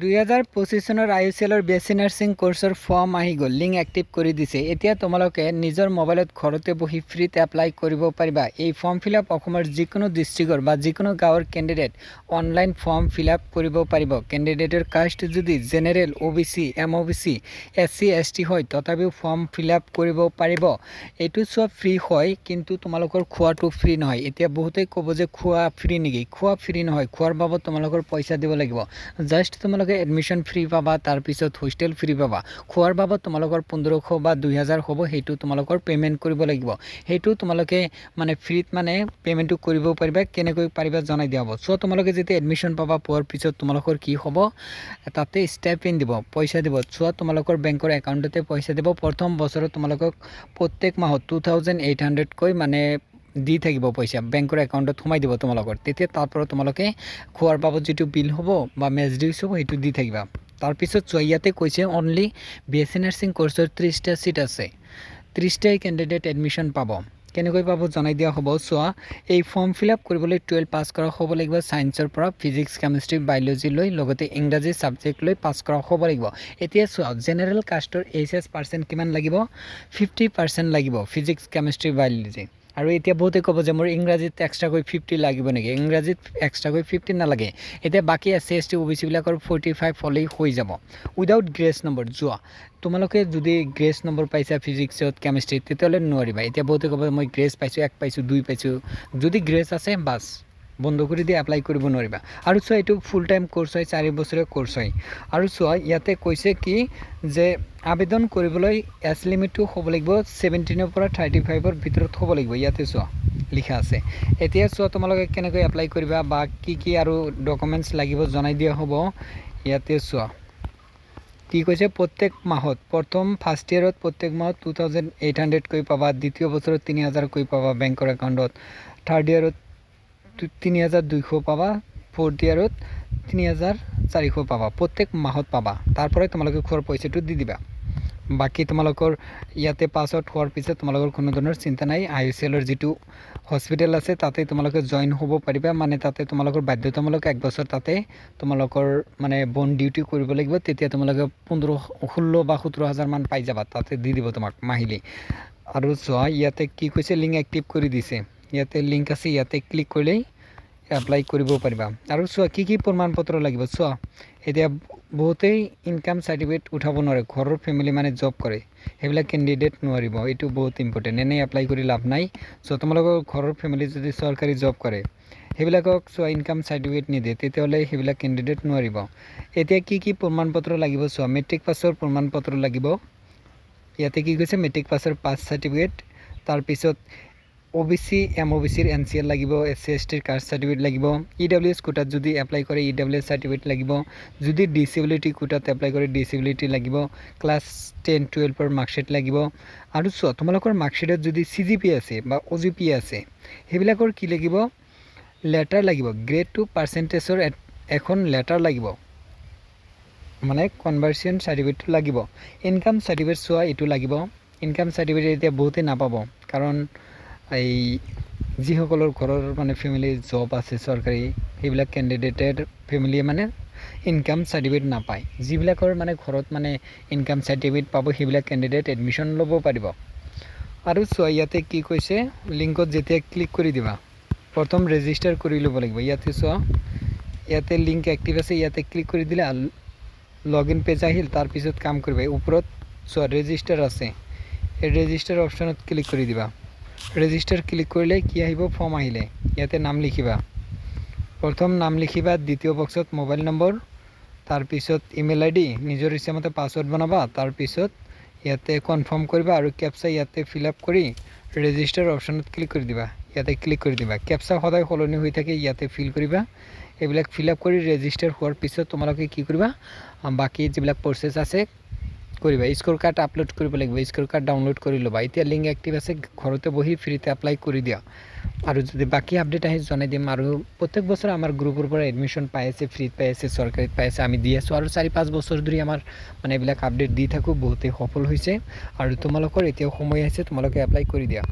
2025 চনৰ IUCL BSc nursing কোৰ্সৰ form আহি গ'ল লিংক এক্টিভ কৰি দিছে এতিয়া তোমালোকে নিজৰ মোবাইলত ঘৰতে বহি ফ্ৰীতে এপ্লাই কৰিব পাৰিবা এই ফৰ্ম ফিলআপ অসমৰ যিকোনো ডিস্ট্ৰিক্টৰ বা যিকোনো গাঁৱৰ ক্যান্ডিডেট অনলাইন ফৰ্ম ফিলআপ কৰিব পাৰিব ক্যান্ডিডেটৰ কাষ্ট যদি general OBC MOBC SC ST হয় তথাপিও ফৰ্ম ফিলআপ কৰিব পাৰিব এটো সব ফ্ৰী হয় কিন্তু তোমালোকৰ খোৱাটো ফ্ৰী নহয় এতিয়া বহুতে ক'ব যে খোৱা ফ্ৰী নেকি খোৱা ফ্ৰী নহয় খোৱাৰ বাবদ তোমালোকৰ পইচা দিব লাগিব জাস্ট এডমিশন ফ্ৰী পাবা তাৰ পিছত হোস্টেল ফ্ৰী পাবা খোৱাৰ বাবদ তোমালোকৰ 1500 বা 2000 হ'ব হেতু তোমালোকৰ পেমেন্ট কৰিব লাগিব হেতু তোমালোকে মানে ফ্ৰীত মানে পেমেন্টটো কৰিব পাৰিবা কেনেকৈ পাৰিবা জনাই দিয়া হ'ব সো তোমালোকে যেতিয়া এডমিশন পাবা পোৱাৰ পিছত তোমালোকৰ কি হ'ব তাতে স্টাইপেন্ড দিব পইচা দিব সো তোমালোকৰ বেংকৰ একাউণ্টতে পইচা দিব প্ৰথম বছৰত তোমালোকক প্ৰত্যেক মাহত 2800 কৈ মানে দি থাকিব পইচা বেংকৰ একাউণ্টত সোমাই দিব তোমালোকৰ তেতিয়া তাৰ তোমালোকে খোৱাৰ বাবদ যেটো বিল হ'ব বা মেজ ডিউছ হ'ব হেতু দি থাকিবা তাৰ পিছত ইয়াতে কৈছে অনলি BSc নাৰ্ছিং কোৰ্সৰ 30টা সিট আছে 30টা ক্যান্ডিডেট এডমিশন পাব কেনেকৈ পাব জনাই দিয়া হ'ব সোৱা এই ফৰ্ম ফিলআপ কৰিবলৈ 12 পাস কৰা হ'ব লাগিব সায়েন্সৰ পৰা ফিজিক্স কেমিষ্ট্ৰি বায়োলজি লৈ লগতে ইংৰাজী সাবজেক্ট লৈ পাস কৰা হ'ব লাগিব এতিয়া সোৱা জেনাৰেল কাষ্টৰ HS পাৰ্সেন্ট কিমান লাগিব 50% লাগিব ফিজিক্স কেমিষ্ট্ৰি বায়োলজি আৰু এতিয়া বহুতে ক'ব যে মোৰ ইংৰাজীত এক্সট্ৰা কৈ 50 লাগিব নেকি ইংৰাজীত এক্সট্ৰা কৈ 50 না লাগে এতিয়া বাকি SC ST OBC বিলাকৰ 45 হলেই হৈ যাব উইদাউট গ্ৰেস নম্বৰ যোৱা তোমালোকে যদি গ্ৰেস নম্বৰ পাইছা ফিজিক্সত কেমিষ্ট্ৰি তেতিয়ালে নোৱাৰিবা এতিয়া বহুতে ক'ব মই গ্ৰেস পাইছো 1 পাইছো 2 পাইছো যদি গ্ৰেস আছে বাস বন্ধ কৰি দি এপ্লাই কৰিব নোৱাৰিবা আৰু সো এটো ফুল টাইম কোৰ্স হয় 4 বছৰীয়া কোৰ্স হয় আৰু সো ইয়াতে কৈছে কি যে আবেদন কৰিবলৈ এজ লিমিটটো হ'ব লাগিব 17 পৰা 35 ৰ ভিতৰত হ'ব লাগিব ইয়াতে সো লিখা আছে এতিয়া সো তোমালোকে কেনেকৈ এপ্লাই কৰিবা বা কি আৰু ডকুমেন্টস লাগিব জনাই দিয়া হ'ব ইয়াতে সো কি কৈছে প্ৰত্যেক মাহত প্ৰথম ফাৰ্স্ট ইয়াৰত প্ৰত্যেক মাহত 2800 কৈ পাবা দ্বিতীয় বছৰত 3000 কৈ পাবা বেংকৰ একাউণ্টত থাৰ্ড ইয়াৰত 3200 পাবা ফোৰ্থ ইয়াৰত 3400 পাবা প্ৰত্যেক মাহত পাবা তাৰপৰে তোমালোকে খোৱাৰ পইচাটো দি দিবা বাকি তোমালোকৰ ইয়াতে পাস আউট হোৱাৰ পিছত তোমালোকৰ কোনো ধৰণৰ চিন্তা নাই IUCL যেটো হস্পিটেল আছে তাতে তোমালোকে জয়েন হ'ব পাৰিবা মানে তাতে তোমালোকৰ বাধ্যতামূলক 1 বছৰ তাতে তোমালোকৰ মানে বন ডিউটি কৰিব লাগিব তেতিয়া তোমালোকে 16 বা 17000 মান পাই যাবা তাতে দি দিব তোমাক মাহিলি আৰু সোৱা ইয়াতে কি কৈছে লিংক এক্টিভ কৰি দিছে ইয়াতে লিংক আছে ইয়াতে ক্লিক কৰিলে এপ্লাই কৰিব পাৰিবা আৰু সোৱা কি প্ৰমাণপত্ৰ লাগিব সোৱা এতিয়া বহুতেই ইনকাম সাৰ্টিফিকেট উঠাব নোৱাৰে ঘৰৰ ফ্যামিলি মানে জব কৰে হেবিলা ক্যান্ডিডেট নোৱাৰিব এটো বহুত ইম্পৰ্টেন্ট এনে এপ্লাই কৰি লাভ নাই সো তোমালোকৰ ঘৰৰ ফ্যামিলি যদি সৰকাৰি জব কৰে হেবিলাকক সোৱা ইনকাম সাৰ্টিফিকেট নিদে তেতিয়ালে হেবিলা ক্যান্ডিডেট নোৱাৰিব এতিয়া কি প্ৰমাণপত্ৰ লাগিব সোৱা মেট্ৰিক পাছৰ প্ৰমাণপত্ৰ লাগিব ইয়াতে কি কৈছে মেট্ৰিক পাছৰ পাছ সাৰ্টিফিকেট তাৰ পিছত OBC MOBC ৰ NCL লাগিব SC ST ৰ কাষ্ট সাৰ্টিফিকেট লাগিব EWS কোটাত যদি এপ্লাই কৰে EWS সাৰ্টিফিকেট লাগিব যদি ডিসেবিলিটি কোটাত এপ্লাই কৰে ডিসেবিলিটি লাগিব ক্লাস 10 12 ৰ মাৰ্কশিট লাগিব আৰু সো তোমালোকৰ মাৰ্কশিটত যদি CGPA আছে বা OGPA আছে হেবিলাকৰ কি লাগিব লেটাৰ লাগিব গ্ৰেড 2 পাৰ্চেন্টেজৰ এখন লেটাৰ লাগিব মানে কনভাৰ্সন সাৰ্টিফিকেট লাগিব ইনকাম সাৰ্টিফিকেট সোৱা এটো লাগিব ইনকাম সাৰ্টিফিকেট এতিয়া বহুতে নাপাব কাৰণ এই যিসকলৰ ঘৰৰ মানে ফ্যামিলি জব আছে সৰকাৰি হেবিলাক ক্যান্ডিডেটেৰ ফ্যামিলি মানে ইনকাম সাৰ্টিফিকেট নাপায় যিবিলাকৰ মানে ঘৰত মানে ইনকাম সাৰ্টিফিকেট পাব হেবিলাক ক্যান্ডিডেট এডমিশন ল'ব পাৰিব আৰু সোৱা ইয়াতে কি কৈছে লিংকত যেতিয়া ক্লিক কৰি দিবা প্ৰথম ৰেজিষ্টাৰ কৰি ল'ব লাগিব ইয়াতে সোৱা ইয়াতে লিংক এক্টিভ আছে ইয়াতে ক্লিক কৰি দিলে লগইন পেজ আহিল তাৰ পিছত কাম কৰিবা ওপৰত সোৱা ৰেজিষ্টাৰ আছে এই ৰেজিষ্টাৰ অপচনত ক্লিক কৰি দিবা ৰেজিষ্টাৰ ক্লিক কৰিলে কি আহিব ফৰ্ম আহিলে ইয়াতে নাম লিখিবা প্ৰথম নাম লিখিবা দ্বিতীয় বক্সত মোবাইল নম্বৰ তাৰ পিছত ইমেইল আইডি নিজৰ ইচ্ছামতে পাসওয়াৰ্ড বনাবা তাৰ পিছত ইয়াতে কনফাৰ্ম কৰিবা আৰু ক্যাপচা ইয়াতে ফিল আপ কৰি ৰেজিষ্টাৰ অপচনত ক্লিক কৰি দিবা ইয়াতে ক্লিক কৰি দিবা ক্যাপচা সদায় সলনি হৈ থাকে ইয়াতে ফিল কৰিবা এবিলাক ফিল আপ কৰি ৰেজিষ্টাৰ হোৱাৰ পিছত তোমালোকে কি কৰিবা বাকি যিবিলাক প্ৰসেস আছে কৰিবা স্কোৰ কাৰ্ড আপলোড কৰিব লাগিব স্কোৰ কাৰ্ড ডাউনলোড কৰি লবা এতিয়া লিংক এক্টিভ আছে ঘৰতে বহি ফ্ৰীতে এপ্লাই কৰি দিয়া আৰু যদি বাকি আপডেট আহি জনাই দিম আৰু প্ৰত্যেক বছৰ আমাৰ গ্ৰুপৰ পৰা এডমিশন পাই আছে ফ্ৰীত পাই আছে সৰকাৰিত পাই আছে আমি দি আছো আৰু 4-5 বছৰ ধৰি আমাৰ মানে এবিলাক আপডেট দি থাকো বহুতে সফল হৈছে আৰু তোমালোকৰ এতিয়াও সময় আছে তোমালোকে এপ্লাই কৰি দিয়া